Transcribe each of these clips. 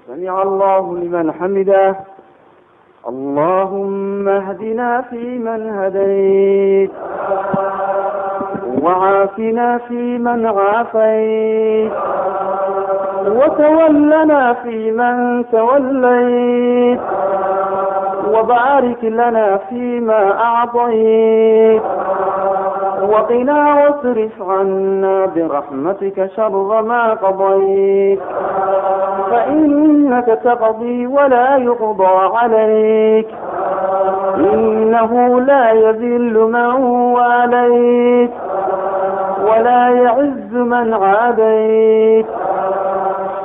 سمع الله لمن حمده. اللهم اهدنا فيمن هديت، وعافنا فيمن عافيت، وتولنا فيمن توليت، وبارك لنا فيما أعطيت، وقنا واصرف عنا برحمتك شر ما قضيت، فإنك تقضي ولا يقضى عليك، إنه لا يذل من واليت ولا يعز من عاديت،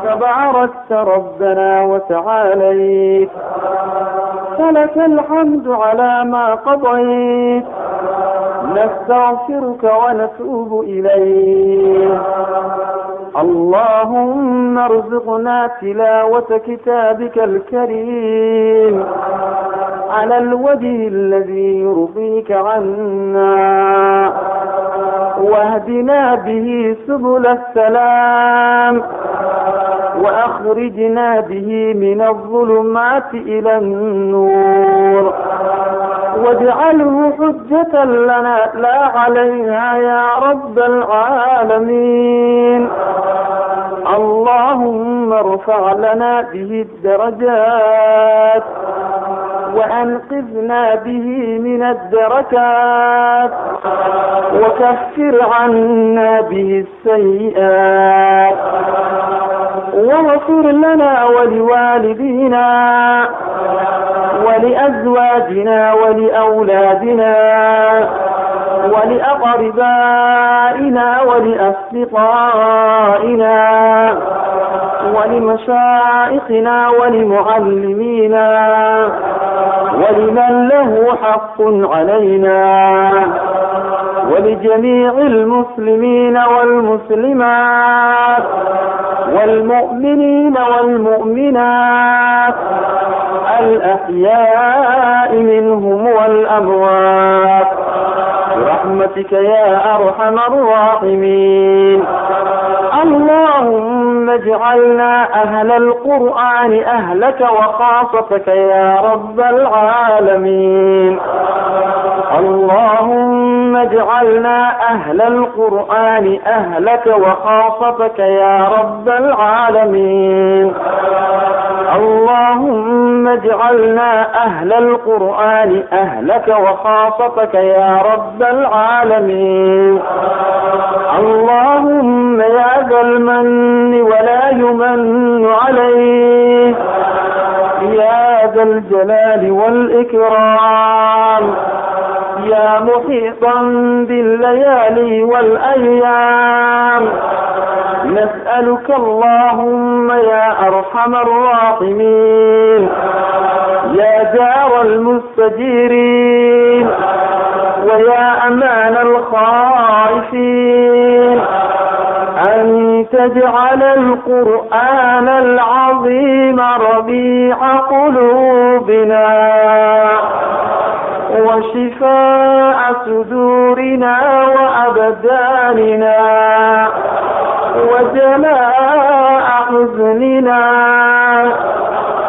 تباركت ربنا وتعاليت، فلك الحمد على ما قضيت، نستغفرك ونتوب إليك. اللهم ارزقنا تلاوة كتابك الكريم على الوجه الذي يرضيك عنا، واهدنا به سبل السلام، وأخرجنا به من الظلمات إلى النور، واجعله حجة لنا لا عليها يا رب العالمين. اللهم ارفع لنا به الدرجات، وأنقذنا به من الدركات، وكفر عنا به السيئات، واغفر لنا ولوالدينا ولأزواجنا ولأولادنا ولأقربائنا ولأصدقائنا ولمشائخنا ولمعلمينا ولمن له حق علينا، ولجميع المسلمين والمسلمات والمؤمنين والمؤمنات الأحياء منهم والأموات برحمتك يا أرحم الراحمين. اللهم اجعلنا أهل القرآن أهلك وخاصتك يا رب العالمين. اللهم اجعلنا أهل القرآن أهلك وخاصتك يا رب العالمين. اللهم اجعلنا أهل القرآن أهلك وخاصتك يا رب العالمين. اللهم يا ذا المن ولا يمن عليه، يا ذا الجلال والإكرام، يا محيطا بالليالي والأيام، نسألك اللهم يا أرحم الراحمين يا جار المستجيرين ويا أمان الخائفين أن تجعل القرآن العظيم ربيع قلوبنا وشفاء صدورنا وأبداننا وجلاء حزننا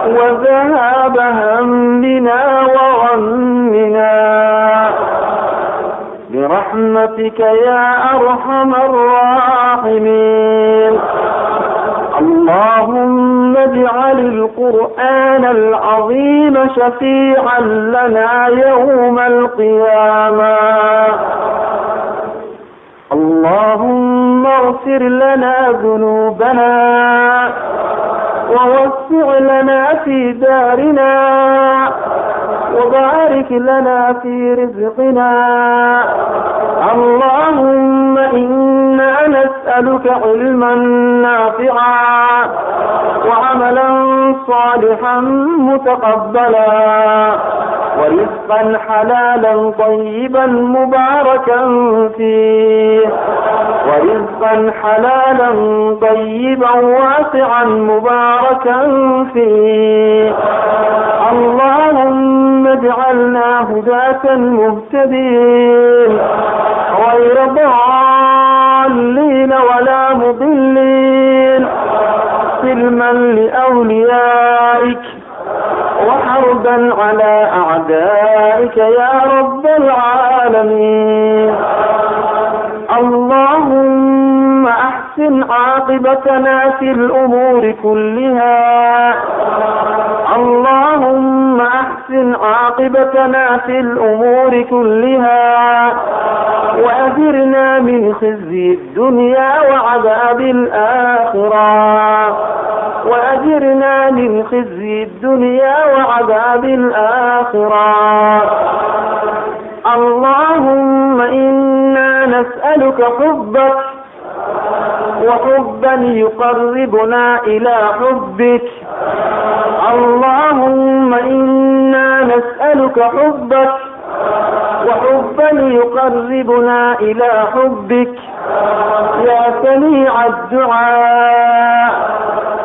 وذهاب همنا وغمنا برحمتك يا أرحم الراحمين. اللهم اجعل القرآن العظيم شفيعا لنا يوم القيامة. اللهم اغفر لنا ذنوبنا ووسع لنا في دارنا وبارك لنا في رزقنا. اللهم إنا نسألك علما نافعا وعملا صالحا متقبلا ورزقا حلالا طيبا مباركا فيه ورزقا حلالا طيبا واسعا مباركا فيه. اللهم اجعلنا هداة مهتدين غير ضالين ولا مضلين علما لأوليائك وحربا على أعدائك يا رب العالمين. اللهم أحسن عاقبتنا في الأمور كلها. اللهم أحسن عاقبتنا في الأمور كلها وأجرنا من خزي الدنيا وعذاب الآخرة. وأجرنا من خزي الدنيا وعذاب الآخرة. اللهم إنا نسألك حبك وحبا يقربنا إلى حبك. اللهم إنا نسألك حبك وحبا يقربنا إلى حبك. يا سميع الدعاء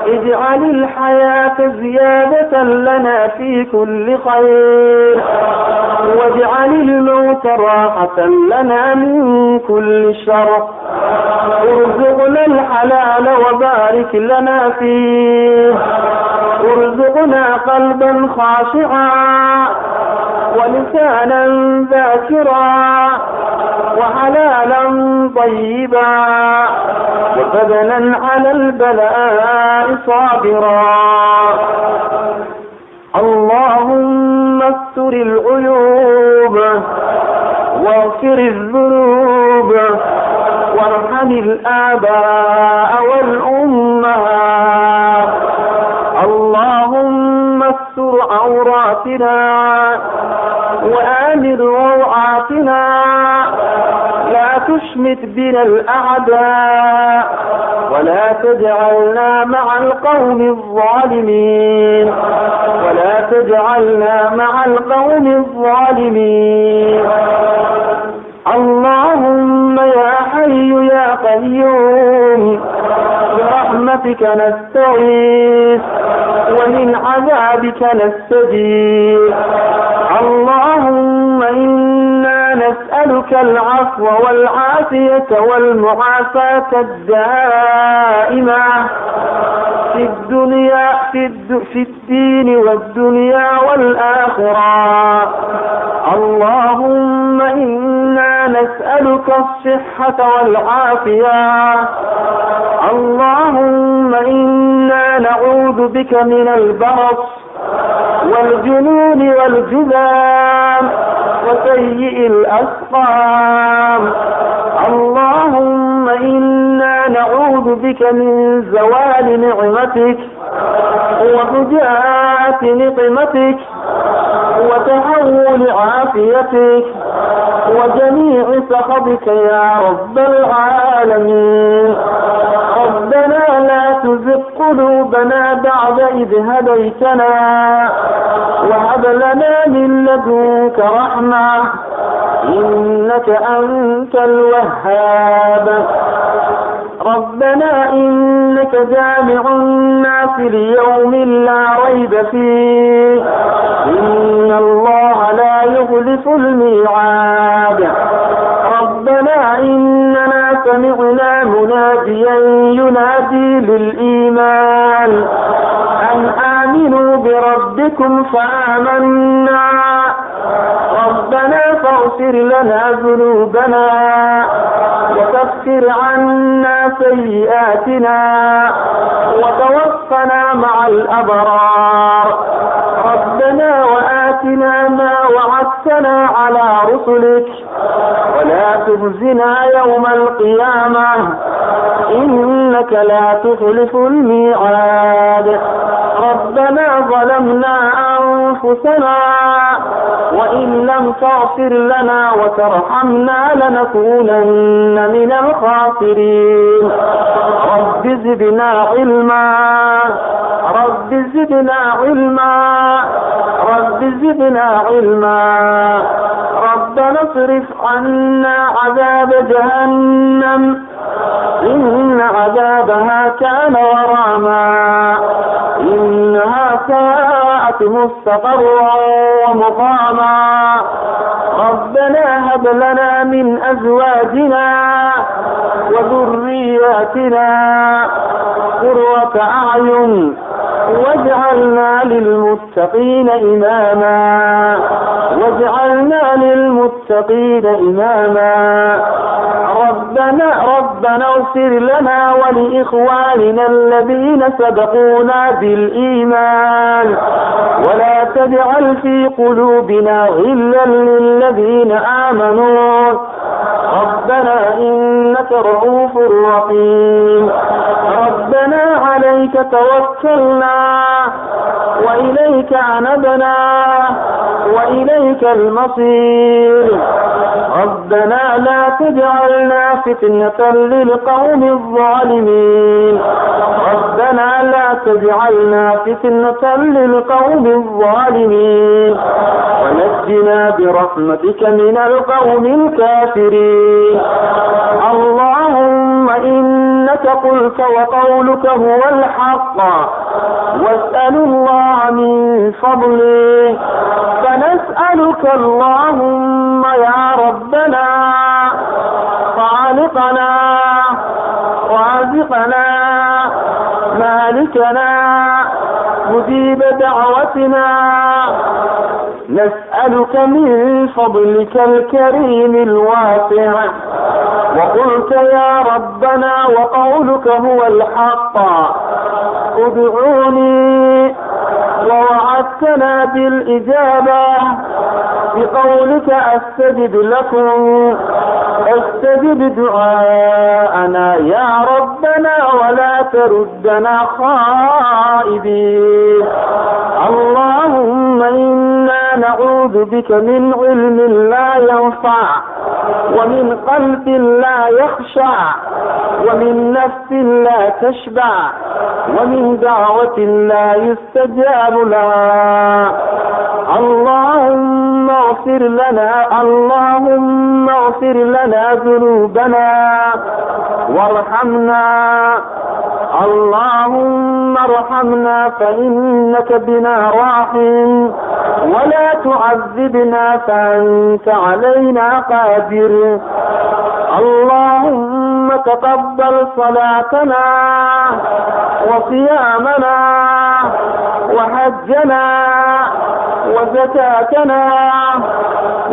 اجعل الحياة زيادة لنا في كل خير واجعل الموت راحة لنا من كل شر. ارزقنا الحلال وبارك لنا فيه. ارزقنا قلبا خاشعا ولسانا ذاكرا وحلالا طيبا وبدنا على البلاء صابرا. اللهم استر العيوب واغفر الذنوب وارحم الآباء والأمهات. اللهم استر عوراتنا وآمن روعاتنا. لا تشمت بنا الأعداء ولا تجعلنا مع القوم الظالمين. ولا تجعلنا مع القوم الظالمين. اللهم يا حي يا قيوم برحمتك نستغيث ومن عذابك نستجير. اللهم إنا نسألك العفو والعافية والمعافاة الدائمة في الدنيا في الدين والدنيا والآخرة. اللهم إنا نسألك الصحة والعافية. اللهم إنا نعوذ بك من البرص والجنون والجذام وسيء الأسقام. اللهم إنا نعوذ بك من زوال نعمتك وفجاءة نقمتك وتحول عافيتك وجميع سخطك يا رب العالمين. ربنا لا تزغ قلوبنا بعد إذ هديتنا وهب لنا من لدنك رحمة إنك أنت الوهاب. ربنا إنك جامع الناس ليوم لا ريب فيه إن الله لا يخلف الميعاد. ربنا إننا سمعنا مناديا ينادي للإيمان أن آمنوا بربكم فآمنا. ربنا فاغفر لنا ذنوبنا وكفر عنا سيئاتنا وتوفنا مع الأبرار. ربنا وآتنا ما وعدتنا على رسلك ولا تخزنا يوم القيامة إنك لا تخلف الميعاد. ربنا ظلمنا أنفسنا وإن لم تغفر لنا وترحمنا لنكونن من الخاسرين. رب زدنا علما. رب زدنا علما. رب زدنا علما. ربنا اصرف عنا عذاب جهنم إن عذابها كان غراما إنها ساءت مستقرا ومقاما. ربنا هب لنا من أزواجنا وذرياتنا آياتنا قرة أعين واجعلنا للمتقين إماما ربنا اغفر لنا ولإخواننا الذين سبقونا بالإيمان ولا تجعل في قلوبنا غلا للذين آمنوا ربنا إنك رؤوف رحيم. ربنا عليك توكلنا وإليك أنبنا وإليك المصير. ربنا لا تجعلنا فتنة للقوم الظالمين ونجنا برحمتك من القوم الكافرين. اللهم إنك قلت وقولك هو الحق واسأل الله من فضله فنسألك اللهم يا ربنا خالقنا رازقنا مالكنا مجيب دعوتنا نسألك من فضلك الكريم الواسع. وقلت يا ربنا وقولك هو الحق ادعوني ووعدتنا بالإجابة بقولك استجب لكم استجب دعاءنا يا ربنا ولا تردنا خائبين. اللهم إنا نعوذ بك من علم لا ينفع ومن قلب لا يخشع ومن نفس لا تشبع ومن دعوة لا يستجاب لها. اللهم اغفر لنا ذنوبنا وارحمنا. اللهم ارحمنا فإنك بنا راحم ولا تعذبنا فأنت علينا قادر. اللهم تقبل صلاتنا وصيامنا وحجنا وزكاتنا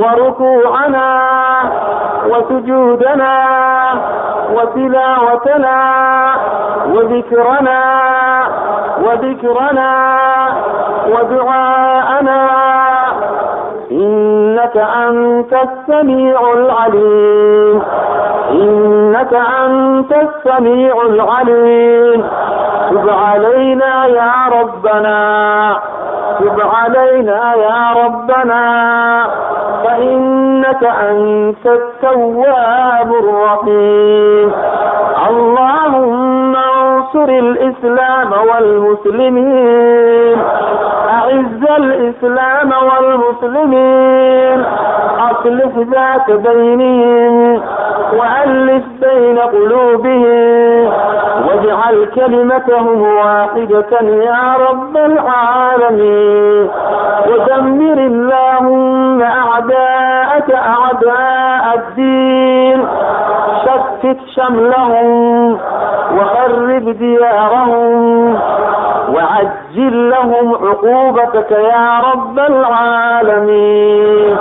وركوعنا وسجودنا وتلاوتنا وذكرنا ودعاءنا إنك أنت السميع العليم. تب علينا يا ربنا فإنك أنت التواب الرحيم. اللهم انصر الإسلام والمسلمين. أعز الإسلام والمسلمين. أصلح ذات بينهم وألف بين قلوبهم واجعل كلمتهم واحدة يا رب العالمين. ودمر اللهم أعداءك أعداء الدين. شتت شملهم وخرب ديارهم وعجل لهم عقوبتك يا رب العالمين.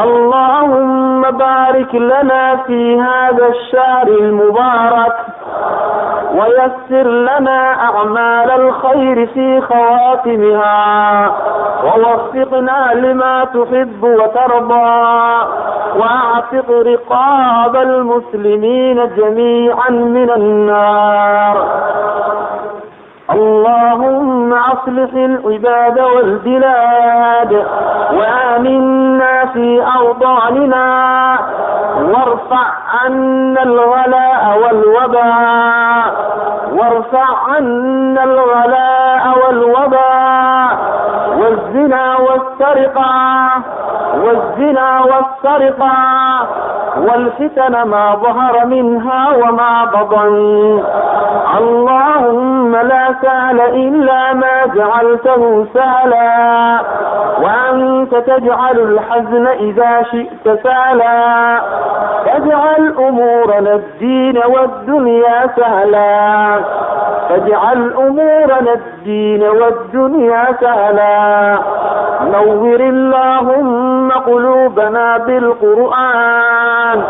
اللهم بارك لنا في هذا الشهر المبارك ويسر لنا أعمال الخير في خواتمها ووفقنا لما تحب وترضى وأعتق رقاب المسلمين جميعا من النار. اللهم أصلح العباد والبلاد وآمنا في أوطاننا وارفع عنا الغلاء والوباء والزنا والسرقة والفتن ما ظهر منها وما بطن. اللهم لا سهل إلا ما جعلته سهلا، وأنت تجعل الحزن إذا شئت سهلا. فاجعل أمورنا الدين والدنيا سهلا، فاجعل أمورنا الدين والدنيا سهلا. نور اللهم قلوبنا بالقرآن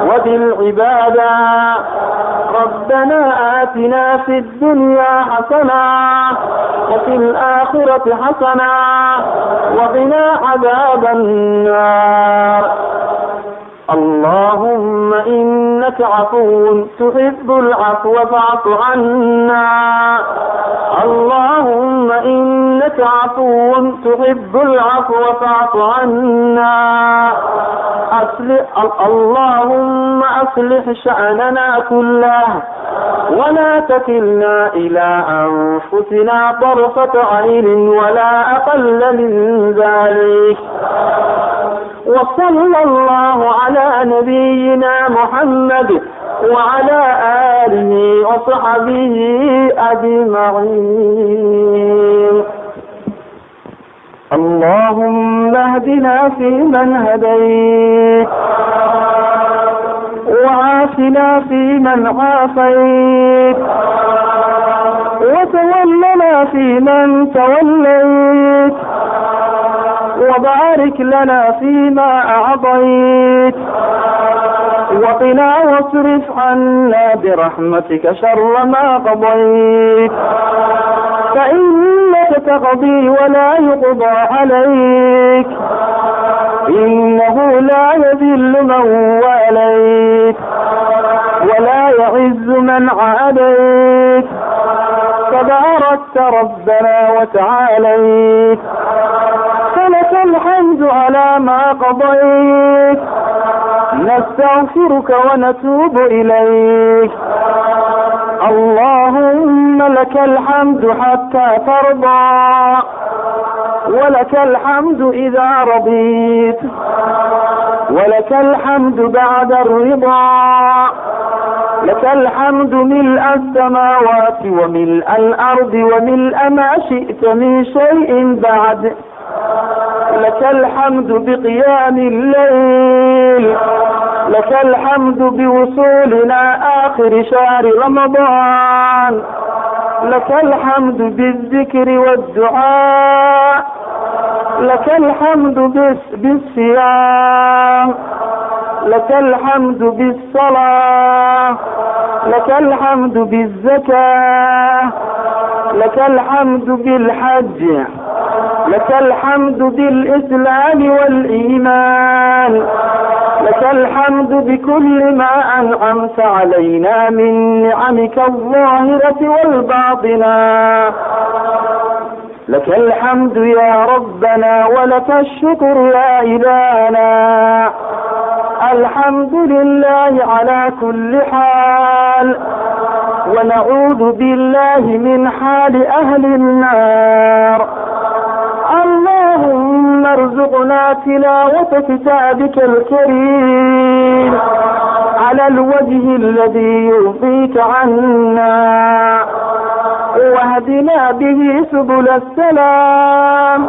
وبالعبادة. ربنا آتنا في الدنيا حسنة وفي الآخرة حسنة وقنا عذاب النار. اللهم إنك عفو تحب العفو فاعف عنا. اللهم إنك عفو تحب العفو فاعف عنا. اللهم أصلح شأننا كله ولا تكلنا إلى أنفسنا طرفة عين ولا أقل من ذلك. وصلى الله على نبينا محمد وعلى آله وصحبه أجمعين. اللهم اهدنا فيمن هديت، وعافنا فيمن عافيت، وتولنا فيمن توليت، وبارك لنا فيما أعطيت، وقنا واصرف عنا برحمتك شر ما قضيت، فإنك تقضي ولا يقضى عليك، إنه لا يذل من واليت ولا يعز من عاديت، تباركت ربنا وتعاليت. فلك الحمد على ما قضيت، نستغفرك ونتوب إليك. اللهم لك الحمد حتى ترضى، ولك الحمد إذا رضيت، ولك الحمد بعد الرضا. لك الحمد ملء السماوات وملء الأرض وملء ما شئت من شيء بعد. لك الحمد بقيام الليل، لك الحمد بوصولنا آخر شهر رمضان، لك الحمد بالذكر والدعاء، لك الحمد بالصيام، لك الحمد بالصلاة، لك الحمد بالزكاة، لك الحمد بالحج، لك الحمد بالإسلام والإيمان، لك الحمد بكل ما أنعمت علينا من نعمك الظاهرة والباطنة. لك الحمد يا ربنا ولك الشكر يا إلهنا. الحمد لله على كل حال، ونعوذ بالله من حال أهل النار. اللهم ارزقنا تلاوة كتابك الكريم على الوجه الذي يرضيك عنا، واهدنا به سبل السلام،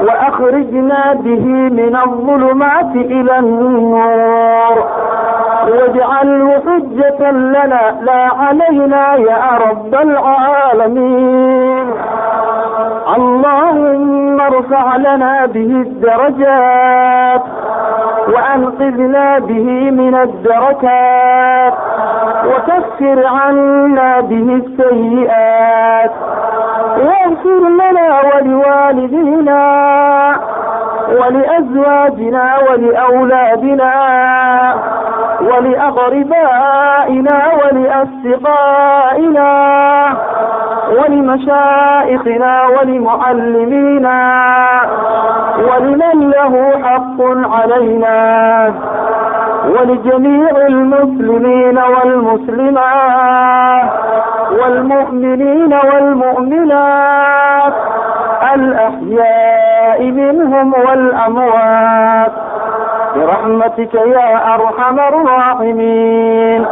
وأخرجنا به من الظلمات إلى النور، واجعله حجة لنا لا علينا يا رب العالمين. اللهم ارفع لنا به الدرجات، وأنقذنا به من الدركات، وكفر عنا به السيئات، واغفر لنا ولوالدينا ولأزواجنا ولأولادنا ولأقربائنا ولأصدقائنا ولمشائخنا ولمعلمينا ولمن له حق علينا، ولجميع المسلمين والمسلمات والمؤمنين والمؤمنات الأحياء منهم والأموات، برحمتك يا أرحم الراحمين.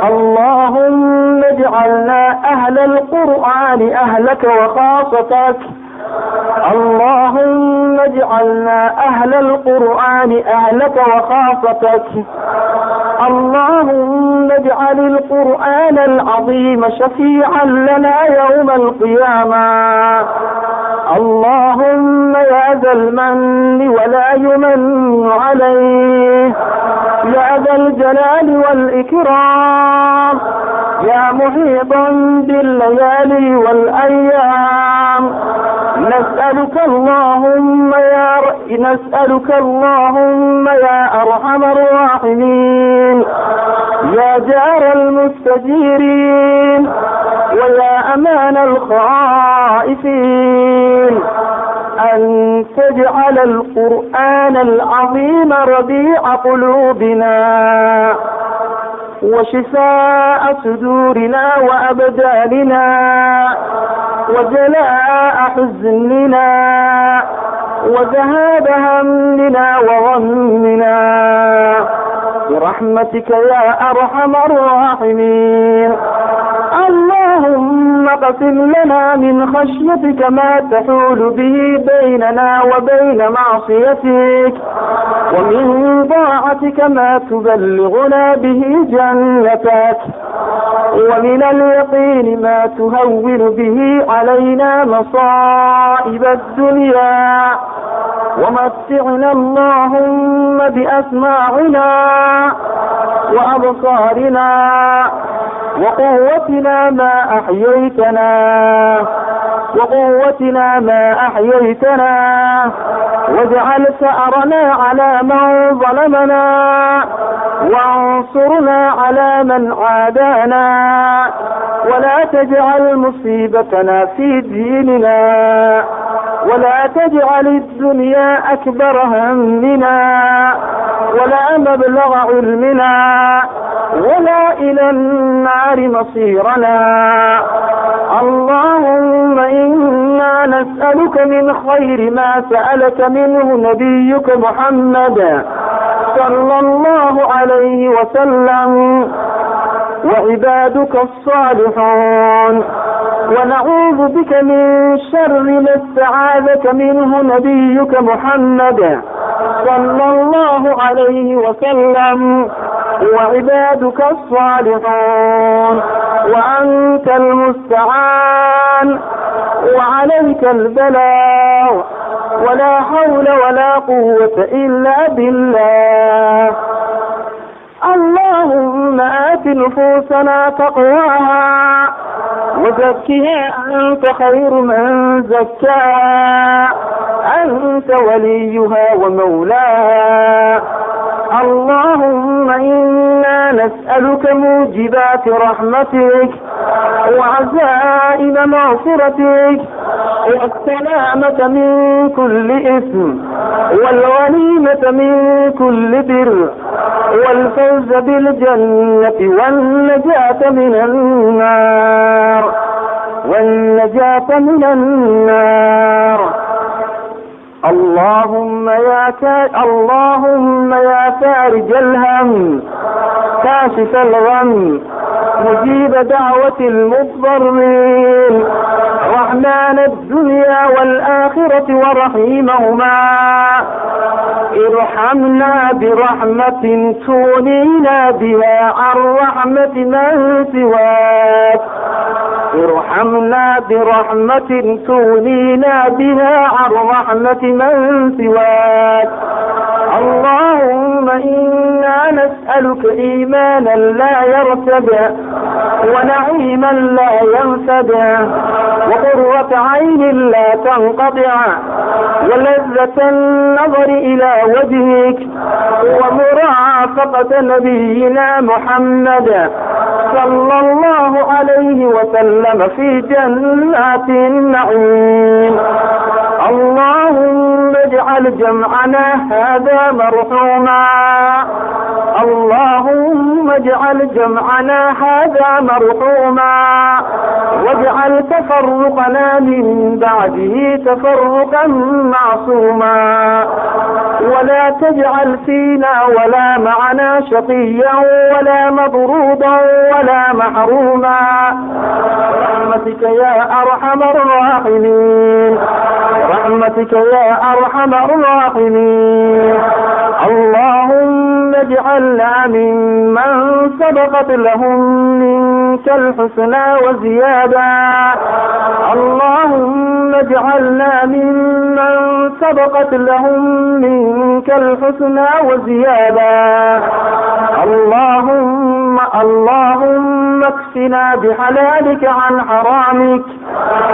اللهم اجعلنا أهل القرآن أهلك وخاصتك. اللهم اجعلنا أهل القرآن أهلك وخاصتك. اللهم اجعل القرآن العظيم شفيعا لنا يوم القيامة. اللهم يا ذا المن ولا يمن عليه، يا ذا الجلال والإكرام، يا محيطا بالليالي والأيام، نسألك اللهم يا أرحم الراحمين، يا جار المستجيرين، ويا أمان الخائفين، أن تجعل القرآن العظيم ربيع قلوبنا وشفاء صدورنا وأبداننا وجلاء حزننا وذهاب همنا وغمنا برحمتك يا أرحم الراحمين. اللهم اقسم لنا من خشيتك ما تحول به بيننا وبين معصيتك، ومن طاعتك ما تبلغنا به جنتك، ومن اليقين ما تهون به علينا مصائب الدنيا، ومتعنا اللهم بأسماعنا وأبصارنا وقوتنا ما أحييتنا، واجعل ثأرنا على من ظلمنا، وانصرنا على من عادانا، ولا تجعل مصيبتنا في ديننا، ولا تجعل الدنيا أكبر همنا، ولا مبلغ علمنا، ولا إلى النار مصيرنا. اللهم إنا نسألك من خير ما سألك منه نبيك محمد صلى الله عليه وسلم وعبادك الصالحون، ونعوذ بك من شر ما استعاذك منه نبيك محمد صلى الله عليه وسلم وعبادك الصالحون، وأنت المستعان وعليك البلاغ، ولا حول ولا قوة إلا بالله. اللهم آت نفوسنا تقواها وزكها أنت خير من زكاها، أنت وليها ومولاها. اللهم إنا نسألك موجبات رحمتك وعزائم مغفرتك والسلامة من كل إثم والغنيمة من كل بر والفوز بالجنة والنجاة من النار. اللهم يا فارج الهم كاشف الغم مجيب دعوة المضطرين رحمن الدنيا والآخرة ورحيمهما، ارحمنا برحمة تغنينا بها عن رحمة من سواك، ارحمنا برحمة تغنينا بها عن رحمة من سواك. اللهم إنا نسألك إيمانا لا يرتد ونعيما لا ينفد وقرة عين لا تنقطع ولذة النظر إلى وجهك ومرافقة نبينا محمد صلى الله عليه عليه وسلم في جنات النعيم. اللهم اجعل جمعنا هذا مرحوما. اللهم اجعل جمعنا هذا مرحوما، واجعل تفرقنا من بعده تفرقا معصوما، ولا تجعل فينا ولا معنا شقيا ولا مطرودا ولا محروما، برحمتك يا أرحم الراحمين، برحمتك يا أرحم الراحمين. اللهم اجعلنا ممن سبقت لهم منك الحسنى وزيادة. اللهم اجعلنا ممن سبقت لهم منك الحسنى وزيادة. اللهم اكفنا بحلالك عن حرامك،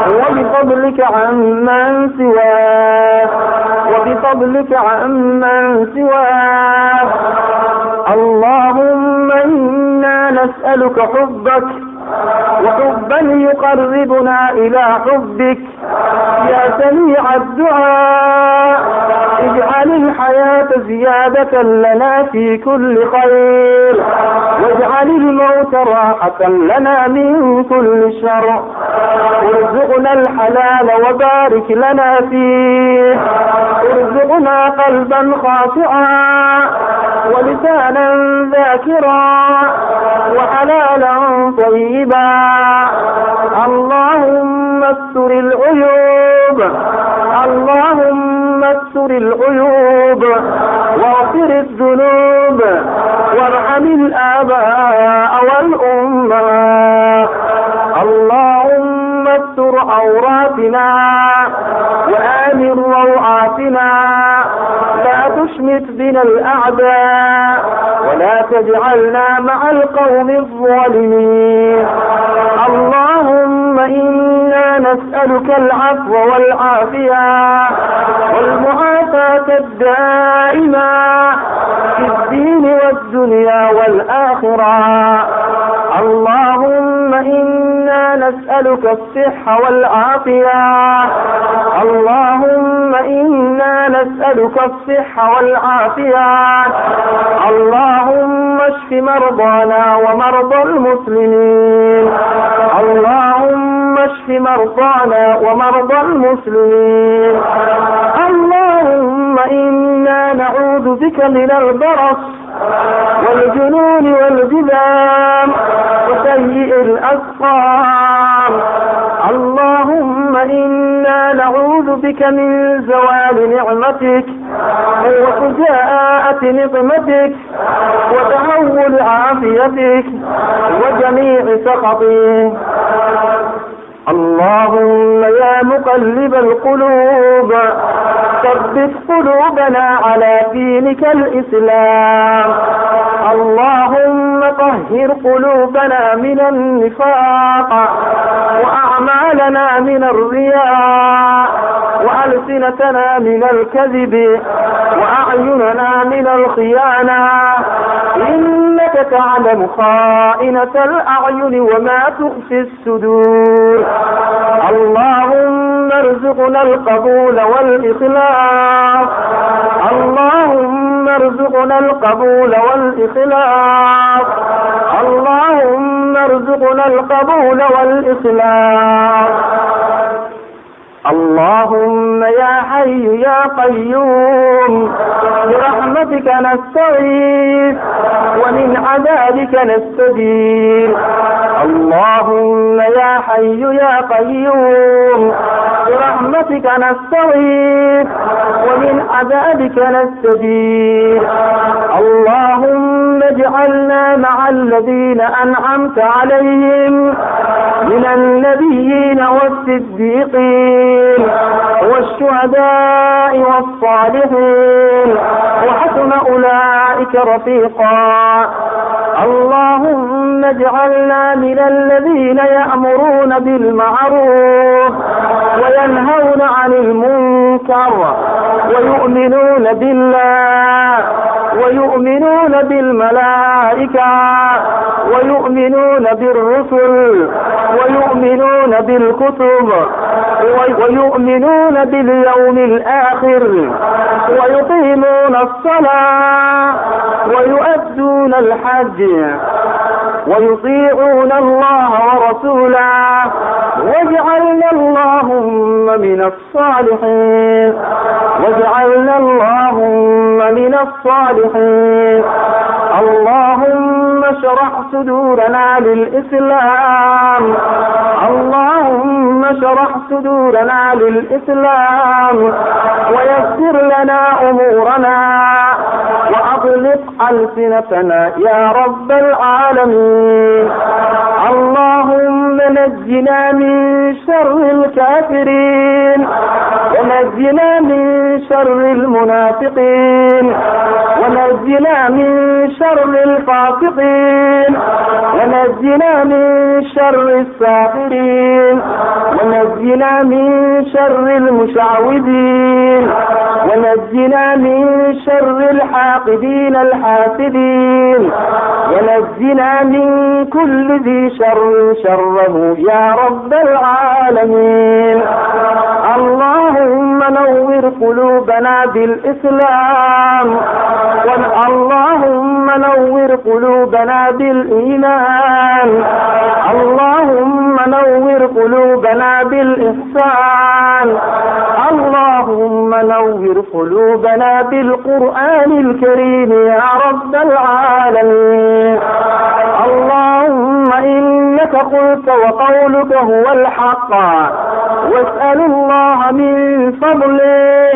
وبفضلك عمن سواك، وبفضلك عمن سواك. اللهم إنا نسألك حبك وحبا يقربنا إلى حبك. يا سميع الدعاء اجعل الحياة زيادة لنا في كل خير، واجعل الموت راحة لنا من كل شر. ارزقنا الحلال وبارك لنا فيه، ارزقنا قلبا خاشعا ولسانا ذاكرا وحلالا طيبا. اللهم استر العيوب، اللهم استر العيوب واغفر الذنوب، وارحم الآباء والأمهات. اللهم استر عوراتنا وآمن روعاتنا، لا تشمت بنا الأعداء ولا تجعلنا مع القوم الظالمين. اللهم إنا نسألك العفو والعافية والمعافاة الدائمة في الدين والدنيا والآخرة. اللهم إنا نسألك الصحة والعافية. اللهم إنا نسألك الصحة والعافية. اللهم اشف مرضانا ومرضى المسلمين. اللهم اشف مرضانا ومرضى المسلمين. اللهم إنا نعوذ بك من البرص والجنون والجذام وسيء الأسقام. اللهم إنا نعوذ بك من زوال نعمتك وفجاءة نقمتك وتحول عافيتك وجميع سخطك. اللهم يا مقلب القلوب ثبت قلوبنا على دينك الإسلام. اللهم طهر قلوبنا من النفاق وأعمالنا من الرياء وألسنتنا من الكذب وأعيننا من الخيانة. إنك تعلم خائنة الأعين وما تخفي الصدور. اللهم ارزقنا القبول والإخلاص. اللهم ارزقنا القبول والإخلاص. اللهم ارزقنا القبول والإخلاص. اللهم يا حي يا قيوم برحمتك نستغيث ومن عذابك نستجير. اللهم يا حي يا قيوم برحمتك نستغيث ومن عذابك نستجير. اللهم اجعلنا مع الذين أنعمت عليهم من النبيين والصديقين والشهداء والصالحين وحسن أولئك رفيقا. اللهم اجعلنا من الذين يأمرون بالمعروف وينهون عن المنكر ويؤمنون بالله ويؤمنون بالملائكة ويؤمنون بالرسل ويؤمنون بالكتب ويؤمنون باليوم الآخر ويقيمون الصلاة ويؤدون الحج ويطيعون الله ورسوله واجعلنا اللهم من الصالحين واجعلنا اللهم من الصالحين. اللهم اشرح صدورنا للإسلام اللهم اشرح صدورنا للإسلام ويسر لنا أمورنا وأطلق ألسنتنا يا رب العالمين. اللهم نجنا من شر الكافرين ونجنا من شر المنافقين ونجنا من شر الفاسقين ونجنا من شر الساحرين ونجنا من شر المشعوذين ونجنا من شر الحاقدين الحاسدين ونجنا من كل ذي شر شره يا رب العالمين. اللهم نور قلوبنا بالإسلام اللهم نور قلوبنا بالإيمان اللهم نور قلوبنا بالإحسان اللهم نور قلوبنا بالقرآن الكريم يا رب العالمين. اللهم إنك قلت وقولك هو الحق واسأل الله من فضله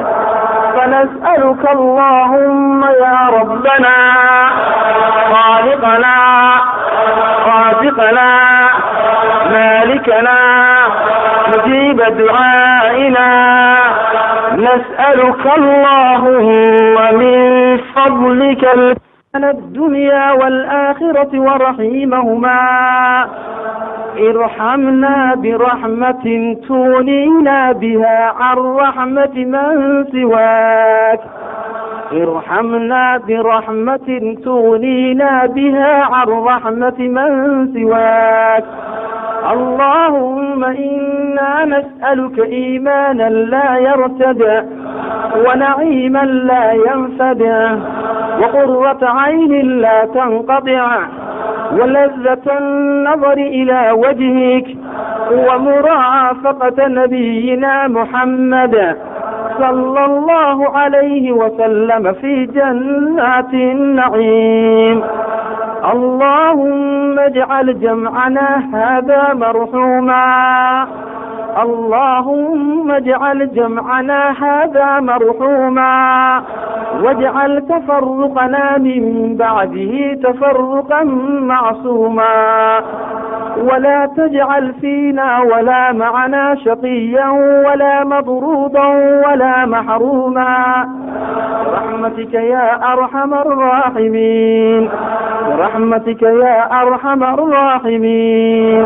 فنسألك اللهم يا ربنا خالقنا رازقنا مالكنا مجيب دعائنا نسألك اللهم من فضلك الدنيا والآخرة ورحيمهما ارحمنا برحمة تغنينا بها عن رحمة من سواك ارحمنا برحمة تغنينا بها عن رحمة من سواك. اللهم إنا نسألك إيمانا لا يرتد ونعيما لا ينفد وقرة عين لا تنقطع ولذة النظر إلى وجهك ومرافقة نبينا محمد صلى الله عليه وسلم في جنات النعيم. اللهم اجعل جمعنا هذا مرحوما اللهم اجعل جمعنا هذا مرحوما واجعل تفرقنا من بعده تفرقا معصوما ولا تجعل فينا ولا معنا شقيا ولا مطرودا ولا محروما برحمتك يا أرحم الراحمين برحمتك يا أرحم الراحمين.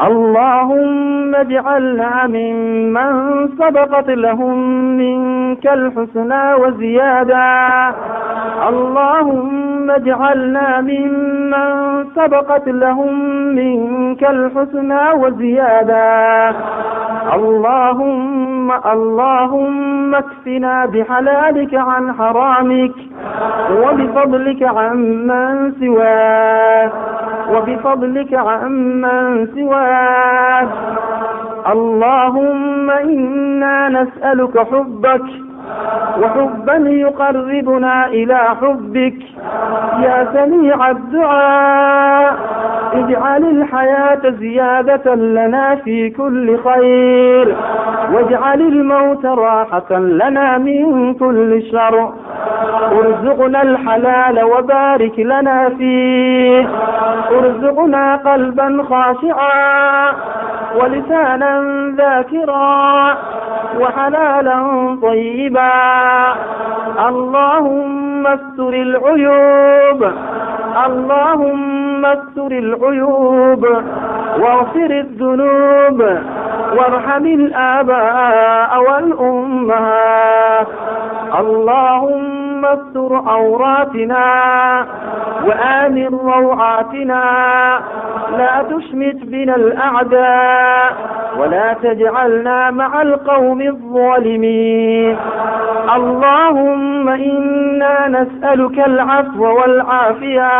اللهم اجعلنا ممن سبقت لهم منك الحسنى وزيادة اللهم اجعلنا ممن سبقت لهم منك الحسنى وزيادة. اللهم اكفنا بحلالك عن حرامك وبفضلك عمن سواك وبفضلك عمن سواك. اللهم إنا نسألك حبك وحبا يقربنا إلى حبك يا سميع الدعاء. اجعل الحياة زيادة لنا في كل خير واجعل الموت راحة لنا من كل شر. ارزقنا الحلال وبارك لنا فيه ارزقنا قلبا خاشعا ولسانا ذاكرا وحلالا طيبا. اللهم استر العيوب اللهم استر العيوب واغفر الذنوب وارحم الآباء والأمهات. اللهم اللهم استر عوراتنا وآمن روعاتنا، لا تشمت بنا الأعداء ولا تجعلنا مع القوم الظالمين. اللهم إنا نسألك العفو والعافية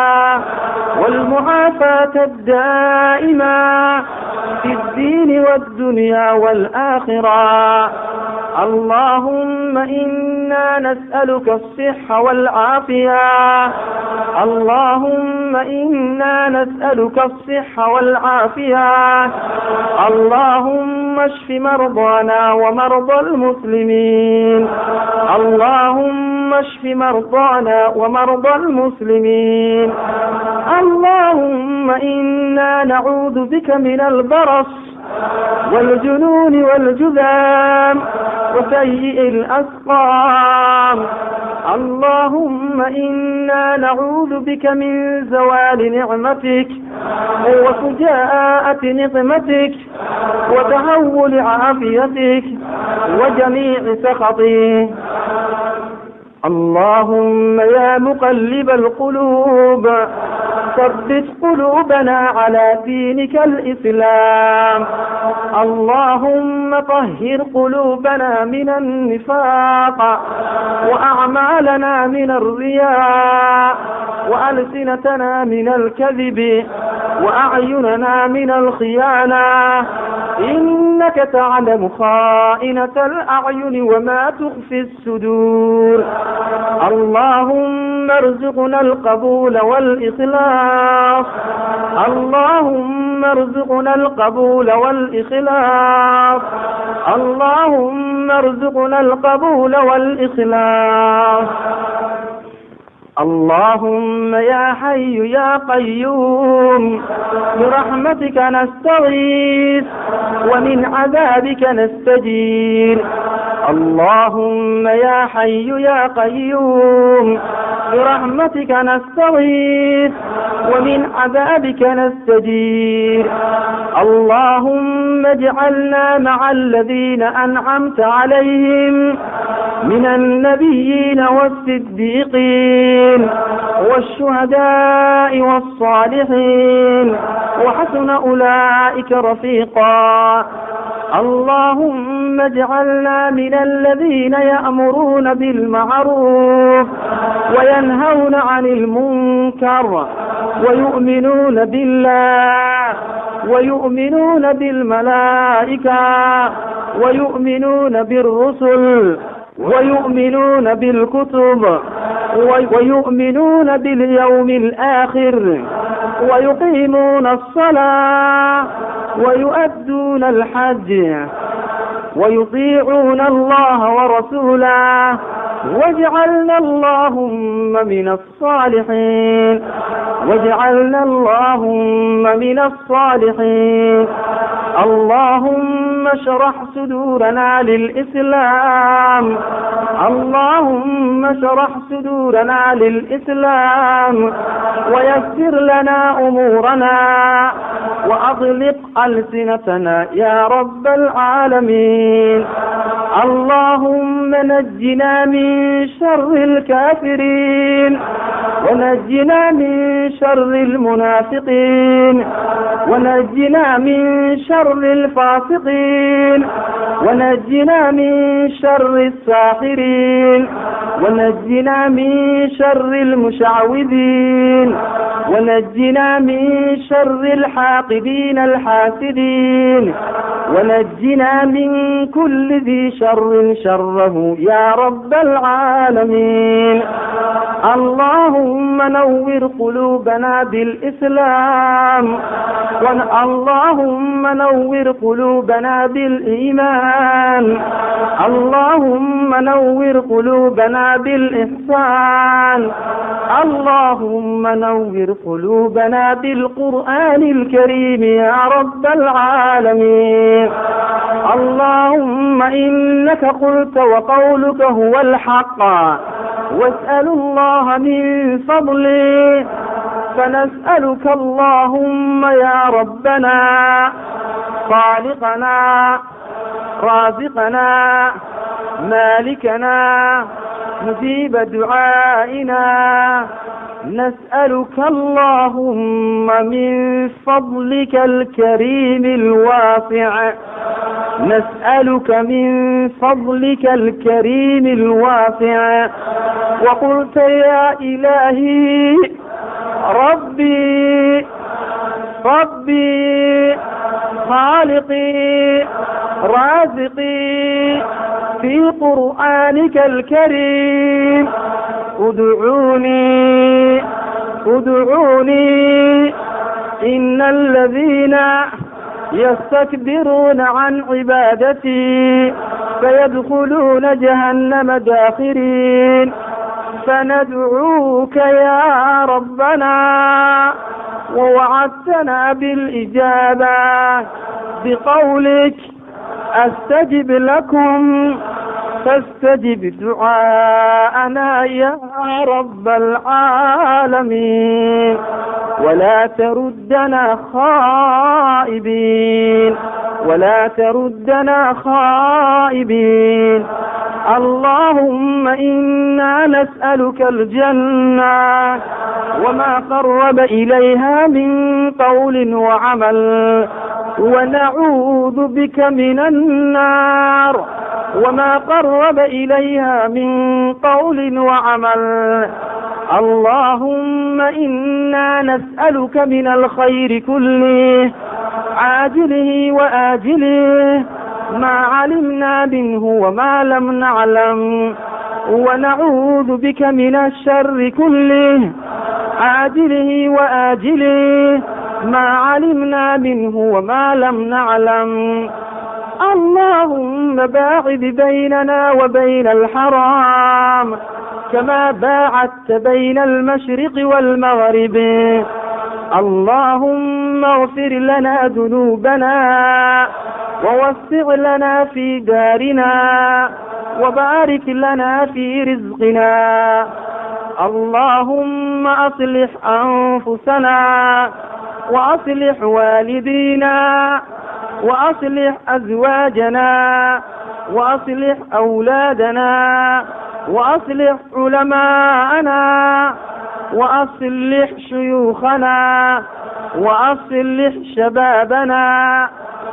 والمعافاة الدائمة في الدين والدنيا والآخرة. اللهم إنا نسألك الصحة والعافية، اللهم إنا نسألك الصحة والعافية. اللهم اشف مرضانا ومرضى المسلمين، اللهم اشف مرضانا ومرضى المسلمين. اللهم إنا نعوذ بك من البرص والجنون والجذام وسيء الأسقام. اللهم إنا نعوذ بك من زوال نعمتك وفجاءة نقمتك وتهول عافيتك وجميع سخطك. اللهم يا مقلب القلوب ثبت قلوبنا على دينك الإسلام. اللهم طهر قلوبنا من النفاق وأعمالنا من الرياء وألسنتنا من الكذب وأعيننا من الخيانة، إنك تعلم خائنة الأعين وما تخفي الصدور. اللهم ارزقنا القبول والإخلاص، اللهم ارزقنا القبول والإخلاص، اللهم ارزقنا القبول والإخلاص. اللهم يا حي يا قيوم برحمتك نستغيث ومن عذابك نستجير. اللهم يا حي يا قيوم برحمتك نستغيث ومن عذابك نستجير. اللهم اجعلنا مع الذين أنعمت عليهم من النبيين والصديقين والشهداء والصالحين وحسن أولئك رفيقا. اللهم اجعلنا من الذين يأمرون بالمعروف وينهون عن المنكر ويؤمنون بالله ويؤمنون بالملائكة ويؤمنون بالرسل ويؤمنون بالكتب ويؤمنون باليوم الآخر ويقيمون الصلاة ويؤدون الحج ويطيعون الله ورسوله. واجعلنا اللهم من الصالحين، واجعلنا اللهم من الصالحين. اللهم اشرح صدورنا للإسلام، اللهم اشرح صدورنا للإسلام ويسر لنا أمورنا وأطلق ألسنتنا يا رب العالمين. اللهم نجنا من شر الكافرين ونجنا من شر المنافقين ونجنا من شر الفاسقين ونجنا من شر الساحرين ونجنا من شر المشعوذين ونجنا من شر الحاقدين الحاسدين ونجنا من كل ذي شر شره يا رب العالمين. اللهم نور قلوبنا بالإسلام، اللهم نور قلوبنا بالإيمان، اللهم نور قلوبنا بالإحسان، اللهم نور قلوبنا بالقرآن الكريم يا رب العالمين. اللهم إنك قلت وقولك هو الحق، واسأل الله من فضله، فنسألك اللهم يا ربنا خالقنا رازقنا مالكنا مجيب دعائنا. نسألك اللهم من فضلك الكريم الواسع، نسألك من فضلك الكريم الواسع. وقلت يا إلهي ربي خالقي رازقي في قرآنك الكريم ادعوني إن الذين يستكبرون عن عبادتي فيدخلون جهنم داخرين. فندعوك يا ربنا ووعدتنا بالإجابة بقولك أستجب لكم فاستجب دعاءنا يا رب العالمين، ولا تردنا خائبين، ولا تردنا خائبين. اللهم إنا نسألك الجنة وما قرب إليها من قول وعمل، ونعوذ بك من النار وما قرب إليها من قول وعمل. اللهم إنا نسألك من الخير كله عاجله وآجله ما علمنا منه وما لم نعلم، ونعوذ بك من الشر كله عاجله وآجله ما علمنا منه وما لم نعلم. اللهم باعد بيننا وبين الحرام كما باعدت بين المشرق والمغرب. اللهم اغفر لنا ذنوبنا ووسع لنا في دارنا وبارك لنا في رزقنا. اللهم أصلح أنفسنا وأصلح والدينا وأصلح أزواجنا وأصلح أولادنا وأصلح علماءنا وأصلح شيوخنا وأصلح شبابنا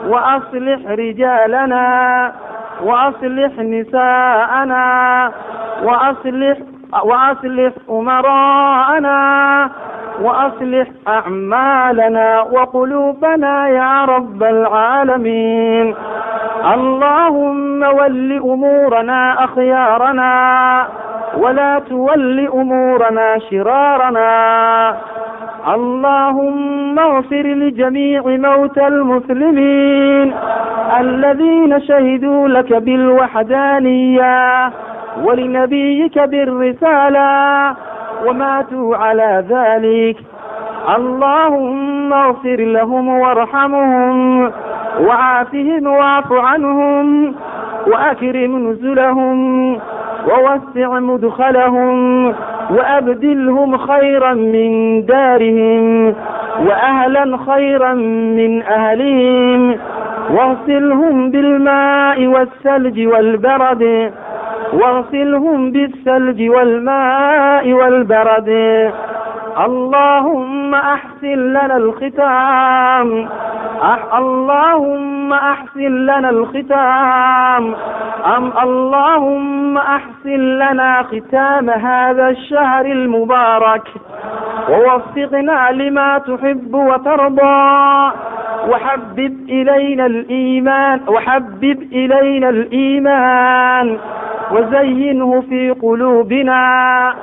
وأصلح رجالنا وأصلح نساءنا وأصلح أمراءنا وأصلح أعمالنا وقلوبنا يا رب العالمين. اللهم ول أمورنا أخيارنا ولا تول أمورنا شرارنا. اللهم اغفر لجميع موتى المسلمين الذين شهدوا لك بالوحدانية ولنبيك بالرسالة وماتوا على ذلك. اللهم اغفر لهم وارحمهم وعافهم واعف عنهم وأكرم نزلهم ووسع مدخلهم وأبدلهم خيرا من دارهم وأهلا خيرا من أهلهم، واغسلهم بالماء والثلج والبرد، واغسلهم بالثلج والماء والبرد. اللهم أحسن لنا الختام، اللهم أحسن لنا الختام، اللهم أحسن لنا ختام هذا الشهر المبارك، ووفقنا لما تحب وترضى، وحبب إلينا الإيمان وزينه في قلوبنا،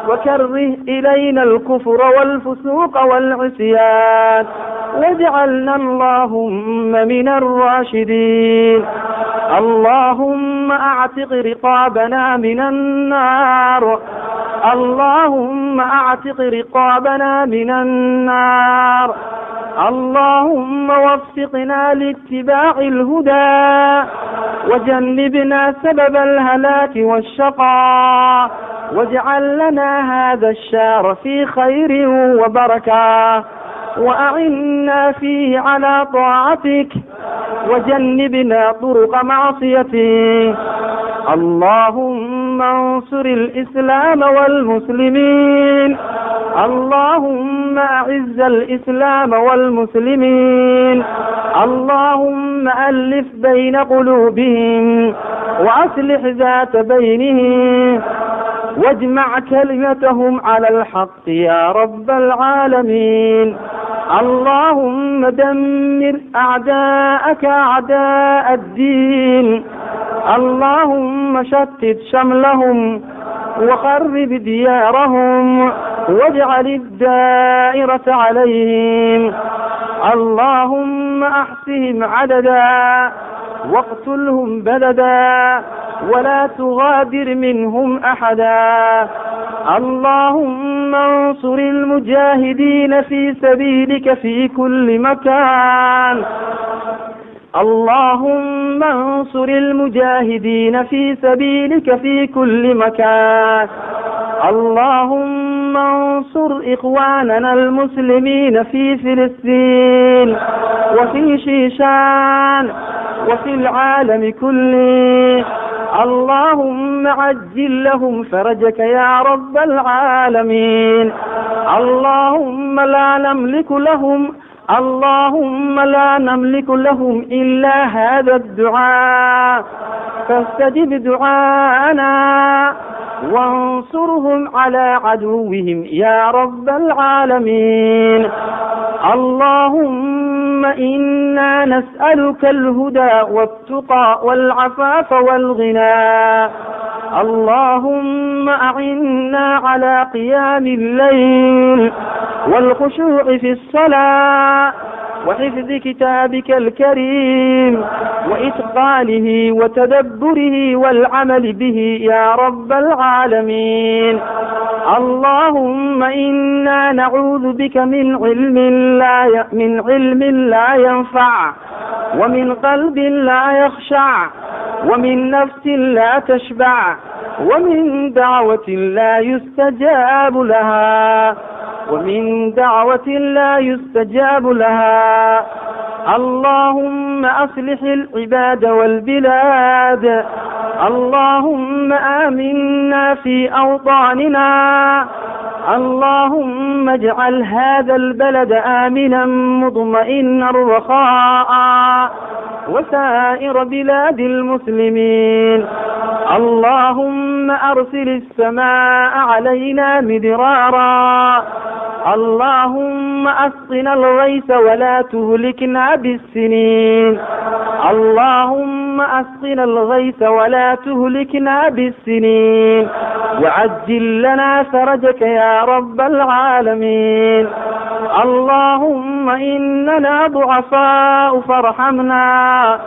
وكره إلينا الكفر والفسوق والعصيان، واجعلنا اللهم من الراشدين. اللهم أعتق رقابنا من النار، اللهم أعتق رقابنا من النار. اللهم وفقنا لاتباع الهدى، وجنبنا سبب الهلاك والشقاء، واجعل لنا هذا الشهر في خير وبركة، وأعنا فيه على طاعتك، وجنبنا طرق معصيتك. اللهم اللهم انصر الإسلام والمسلمين. اللهم أعز الإسلام والمسلمين. اللهم ألف بين قلوبهم وأصلح ذات بينهم واجمع كلمتهم على الحق يا رب العالمين. اللهم دمر أعداءك أعداء الدين. اللهم شتت شملهم وخرب ديارهم واجعل الدائرة عليهم. اللهم أحصهم عددا واقتلهم بددا ولا تغادر منهم أحدا. اللهم انصر المجاهدين في سبيلك في كل مكان. اللهم انصر المجاهدين في سبيلك في كل مكان. اللهم انصر إخواننا المسلمين في فلسطين وفي شيشان وفي العالم كله. اللهم عجل لهم فرجك يا رب العالمين. اللهم لا نملك لهم إلا هذا الدعاء، فاستجب دعاءنا وانصرهم على عدوهم يا رب العالمين. اللهم إنا نسألك الهدى والتقى والعفاف والغنى. اللهم أعنا على قيام الليل والخشوع في الصلاة وحفظ كتابك الكريم وإتقانه وتدبره والعمل به يا رب العالمين. اللهم إنا نعوذ بك من علم لا ينفع ومن قلب لا يخشع ومن نفس لا تشبع ومن دعوة لا يستجاب لها اللهم أصلح العباد والبلاد. اللهم آمنا في أوطاننا. اللهم اجعل هذا البلد آمنا مطمئنا رخاء وسائر بلاد المسلمين. اللهم أرسل السماء علينا مدرارا. اللهم أسقنا الغيث ولا تهلكنا بالسنين. اللهم أسقنا الغيث ولا تهلكنا بالسنين وعجل لنا فرجك يا رب العالمين. اللهم إننا ضعفاء فارحمنا.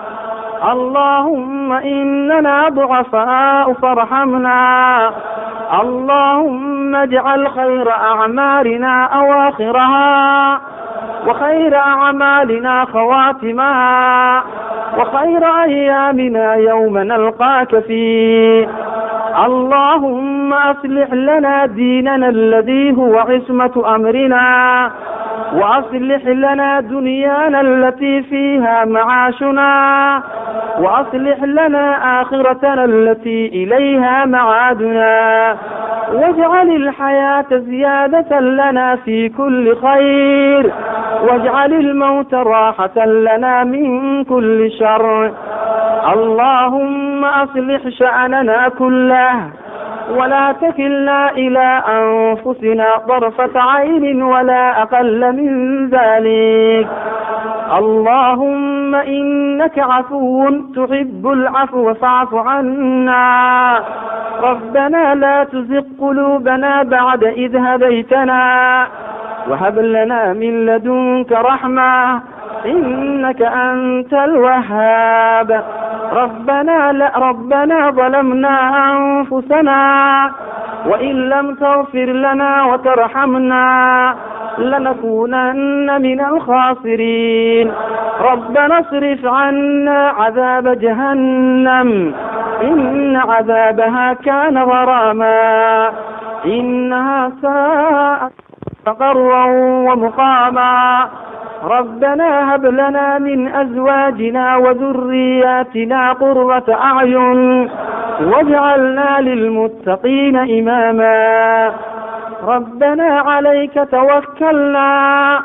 اللهم إننا ضعفاء فارحمنا. اللهم اجعل خير أعمالنا أواخرها وخير أعمالنا خواتمها وخير أيامنا يوم نلقاك فيه. اللهم أصلح لنا ديننا الذي هو عصمة أمرنا وأصلح لنا دنيانا التي فيها معاشنا وأصلح لنا آخرتنا التي إليها معادنا واجعل الحياة زيادة لنا في كل خير واجعل الموت راحة لنا من كل شر. اللهم أصلح شأننا كله ولا تكلنا إلى أنفسنا طرفة عين ولا أقل من ذلك. اللهم إنك عفو تحب العفو فاعف عنا. ربنا لا تزغ قلوبنا بعد إذ هديتنا وهب لنا من لدنك رحمة إنك أنت الوهاب. ربنا ظلمنا أنفسنا وإن لم تغفر لنا وترحمنا لنكونن من الخاسرين. ربنا اصرف عنا عذاب جهنم إن عذابها كان غراما إنها ساءت مستقرا ومقاما. ربنا هب لنا من أزواجنا وذرياتنا قرة أعين واجعلنا للمتقين إماما. ربنا عليك توكلنا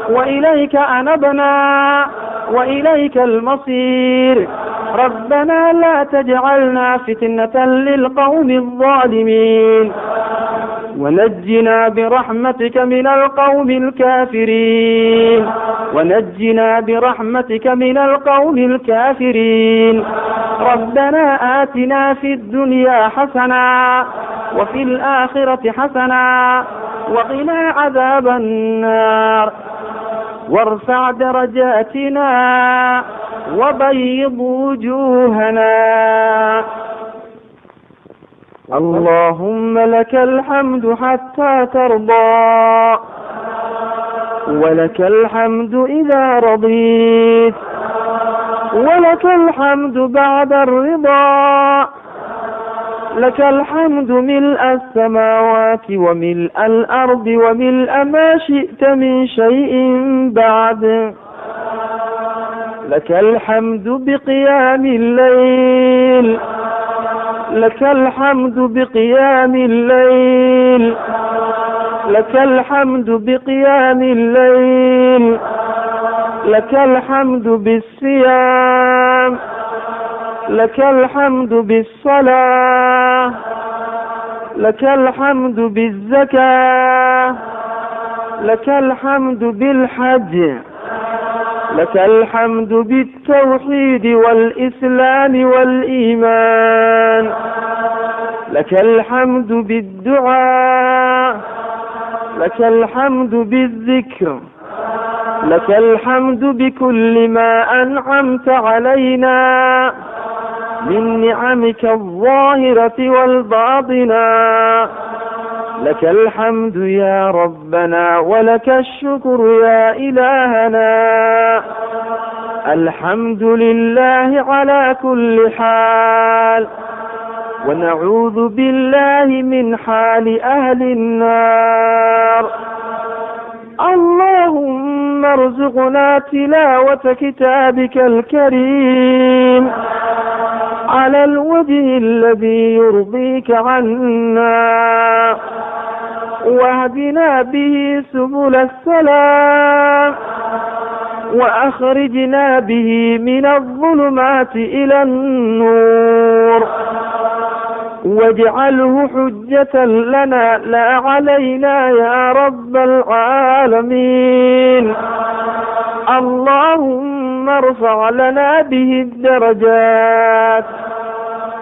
وإليك أنبنا وإليك المصير. ربنا لا تجعلنا فتنة للقوم الظالمين، ونجنا برحمتك من القوم الكافرين. ونجنا برحمتك من القوم الكافرين. ربنا آتنا في الدنيا حسنة وفي الآخرة حسنة وقنا عذاب النار، وارفع درجاتنا وبيض وجوهنا. اللهم لك الحمد حتى ترضى، ولك الحمد إذا رضيت، ولك الحمد بعد الرضا. لك الحمد ملء السماوات وملء الأرض وملء ما شئت من شيء بعد. لك الحمد بقيام الليل، لك الحمد بقيام الليل، لك الحمد بقيام الليل، لك الحمد بالصيام، لك الحمد بالصلاة، لك الحمد بالزكاة، لك الحمد بالحج، لك الحمد بالتوحيد والإسلام والإيمان، لك الحمد بالدعاء، لك الحمد بالذكر، لك الحمد بكل ما أنعمت علينا من نعمك الظاهرة والباطنة. لك الحمد يا ربنا ولك الشكر يا إلهنا. الحمد لله على كل حال، ونعوذ بالله من حال أهل النار. اللهم ارزقنا تلاوة كتابك الكريم على الوجه الذي يرضيك عنا، واهدنا به سبل السلام، وأخرجنا به من الظلمات إلى النور، واجعله حجة لنا لا علينا يا رب العالمين. اللهم ارفع لنا به الدرجات،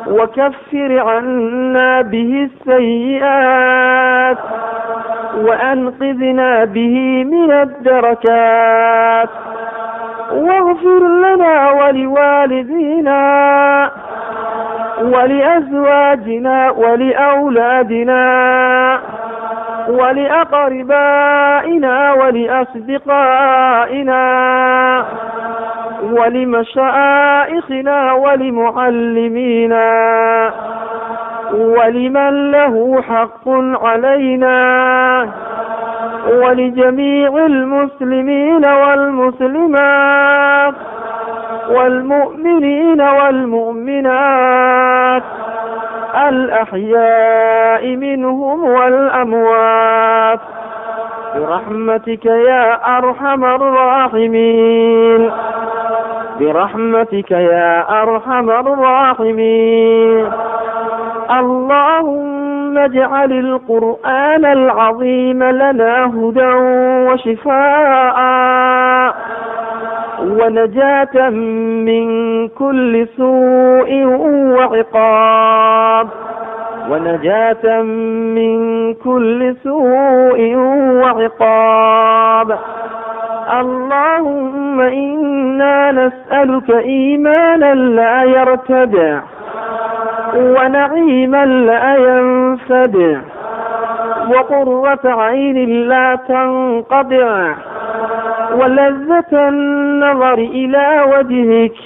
وكفر عنا به السيئات، وأنقذنا به من الدركات، واغفر لنا ولوالدينا ولأزواجنا ولأولادنا ولأقربائنا ولأصدقائنا ولمشائخنا ولمعلمينا ولمن له حق علينا ولجميع المسلمين والمسلمات والمؤمنين والمؤمنات الأحياء منهم والأموات برحمتك يا أرحم الراحمين، برحمتك يا أرحم الراحمين. اللهم اجعل القرآن العظيم لنا هدى وشفاء ونجاة من كل سوء وعقاب، ونجاة من كل سوء وعقاب. اللهم إنا نسألك إيمانا لا يرتدع، ونعيما لا ينفدع، وقرة عين لا تنقطع، ولذة النظر إلى وجهك،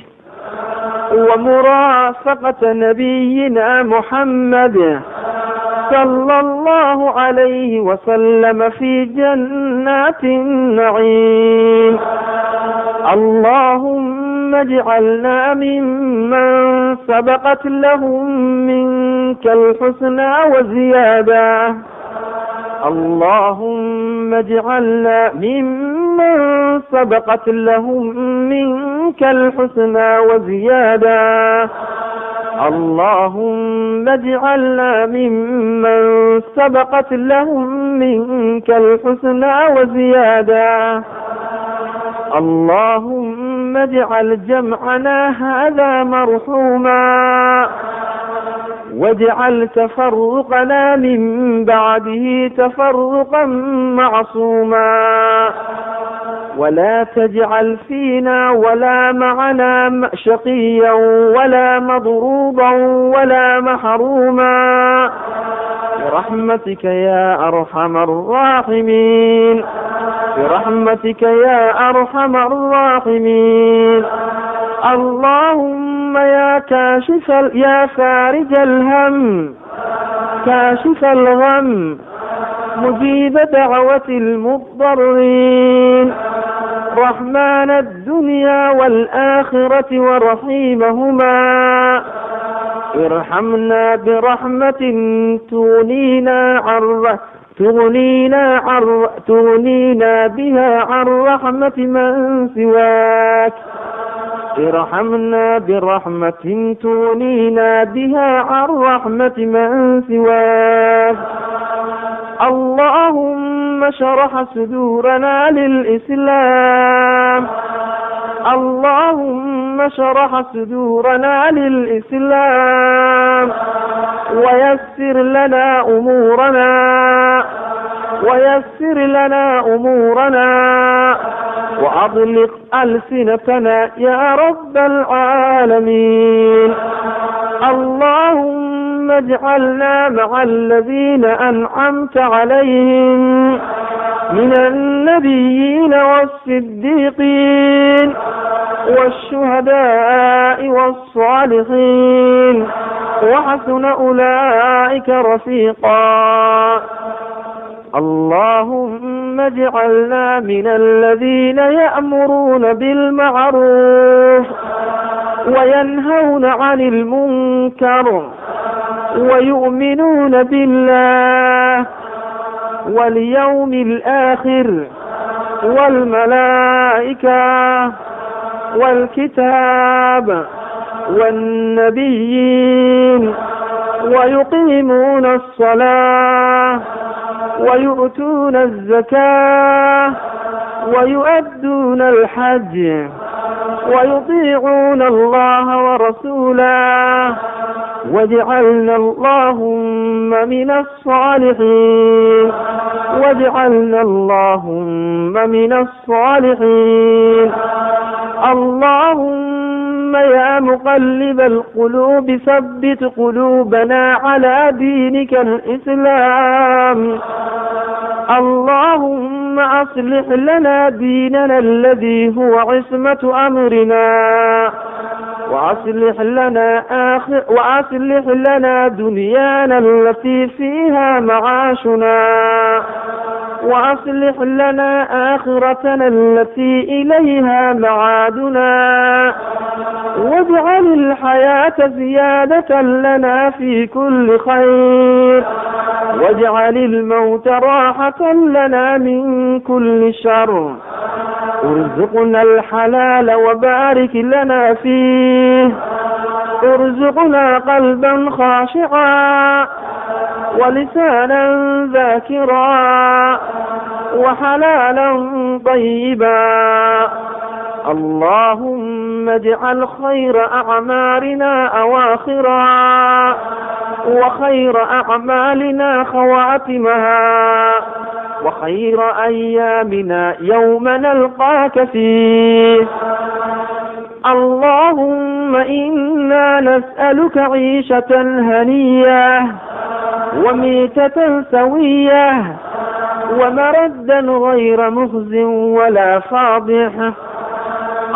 ومرافقة نبينا محمد صلى الله عليه وسلم في جنات النعيم. اللهم اجعلنا ممن سبقت لهم منك الحسنى وزيادة. اللهم اجعلنا ممن سبقت لهم منك الحسنى وزيادة. اللهم اجعلنا ممن سبقت لهم منك الحسنى وزيادة. اللهم اجعل جمعنا هذا مرحوما، واجعل تفرقنا من بعده تفرقا معصوما، ولا تجعل فينا ولا معنا شقيا ولا مضروبا ولا محروما، برحمتك يا أرحم الراحمين، برحمتك يا أرحم الراحمين. اللهم يا فارج الهم، كاشف الغم، مجيب دعوة المضطرين، رحمن الدنيا والآخرة ورحيمهما، ارحمنا برحمة تغنينا بها عن رحمة من سواك. ارحمنا برحمة تغنينا بها عن رحمة من سواك. اللهم شرح صدورنا للإسلام، اللهم شرح صدورنا للإسلام، ويسر لنا أمورنا، وأطلق ألسنتنا يا رب العالمين. اللهم اجعلنا مع الذين أنعمت عليهم من النبيين والصديقين والشهداء والصالحين، وحسن أولئك رفيقا. اللهم اجعلنا من الذين يأمرون بالمعروف وينهون عن المنكر ويؤمنون بالله واليوم الآخر والملائكة والكتاب والنبيين، ويقيمون الصلاة ويؤتون الزكاة ويؤدون الحج ويطيعون الله ورسوله. واجعلنا اللهم من الصالحين، واجعلنا اللهم من الصالحين. اللهم يا مقلب القلوب ثبت قلوبنا على دينك الإسلام. اللهم أصلح لنا ديننا الذي هو عصمة أمرنا، وأصلح لنا دنيانا التي فيها معاشنا، وأصلح لنا آخرتنا التي إليها معادنا، واجعل الحياة زيادة لنا في كل خير، واجعل الموت راحة لنا من كل شر. ارزقنا الحلال وبارك لنا فيه، ارزقنا قلبا خاشعا ولسانا ذاكرا وحلالا طيبا. اللهم اجعل خير أعمالنا أواخرا، وخير أعمالنا خواتمها، وخير أيامنا يوم نلقاك فيه. اللهم إنا نسألك عيشة هنية وميتة سوية ومردا غير مخز ولا فاضح.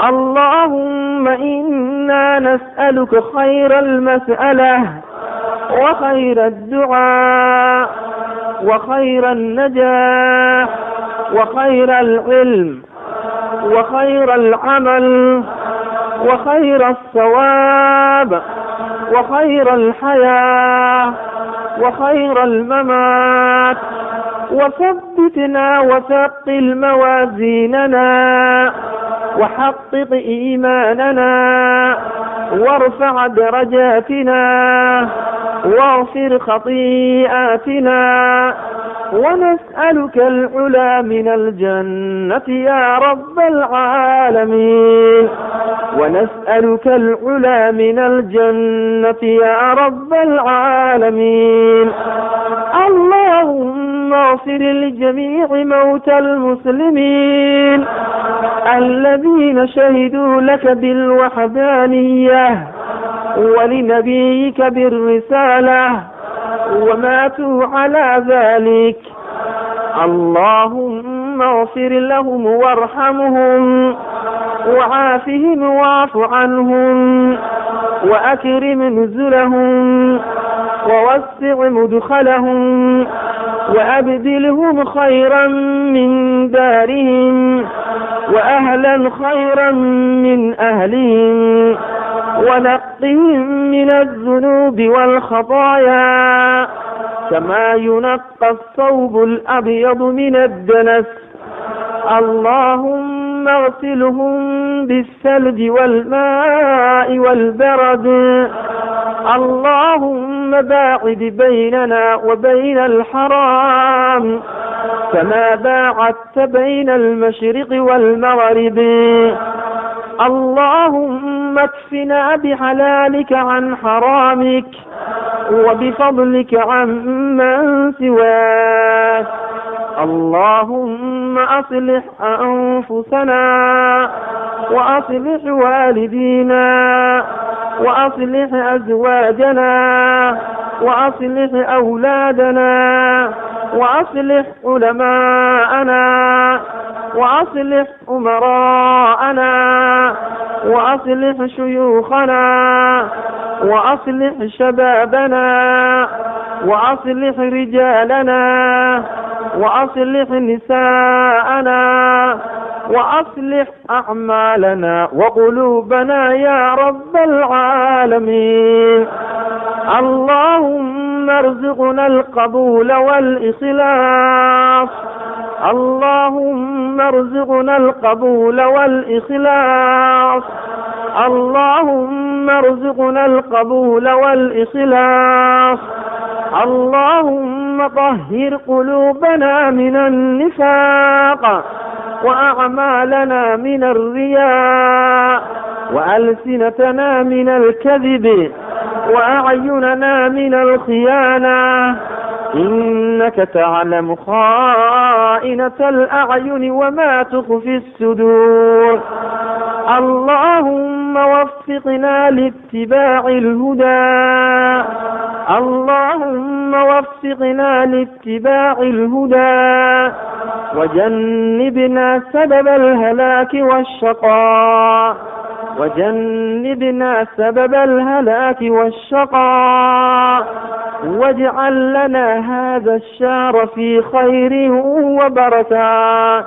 اللهم إنا نسألك خير المسألة وخير الدعاء وخير النجاح وخير العلم وخير العمل وخير الصواب وخير الحياة وخير الممات، وثبتنا وثقل موازيننا وحقق إيماننا وارفع درجاتنا واغفر خطيئاتنا، ونسألك العلا من الجنة يا رب العالمين، ونسألك العلا من الجنة يا رب العالمين. اللهم اغفر لجميع موتى المسلمين الذين شهدوا لك بالوحدانية ولنبيك بالرسالة وماتوا على ذلك. اللهم اغفر لهم وارحمهم وعافهم واعف عنهم وأكرم نزلهم ووسع مدخلهم وأبدلهم خيرا من دارهم وأهلا خيرا من أهلهم، ونقهم من الذنوب والخطايا كما ينقى الثوب الأبيض من الدنس. اللهم اغسلهم بالثلج والماء والبرد. اللهم باعد بيننا وبين الحرام كما باعدت بين المشرق والمغرب. اللهم اكفنا بحلالك عن حرامك وبفضلك عن من سواك. اللهم أصلح أنفسنا وأصلح والدينا وأصلح أزواجنا وأصلح أولادنا وأصلح علماءنا وأصلح أمراءنا وأصلح شيوخنا وأصلح شبابنا وأصلح رجالنا وأصلح نساءنا وأصلح أعمالنا وقلوبنا يا رب العالمين. اللهم ارزقنا القبول والإخلاص. اللهم ارزقنا القبول والإخلاص. اللهم ارزقنا القبول والإخلاص. اللهم طهر قلوبنا من النفاق وأعمالنا من الرياء وألسنتنا من الكذب وأعيننا من الخيانة، إنك تعلم خائنة الأعين وما تخفي الصدور. اللهم وفقنا لاتباع الهدى. اللهم وفقنا لاتباع الهدى وجنبنا سبب الهلاك والشقاء. وجنبنا سبب الهلاك والشقاء، واجعل لنا هذا الشهر في خير وبركات.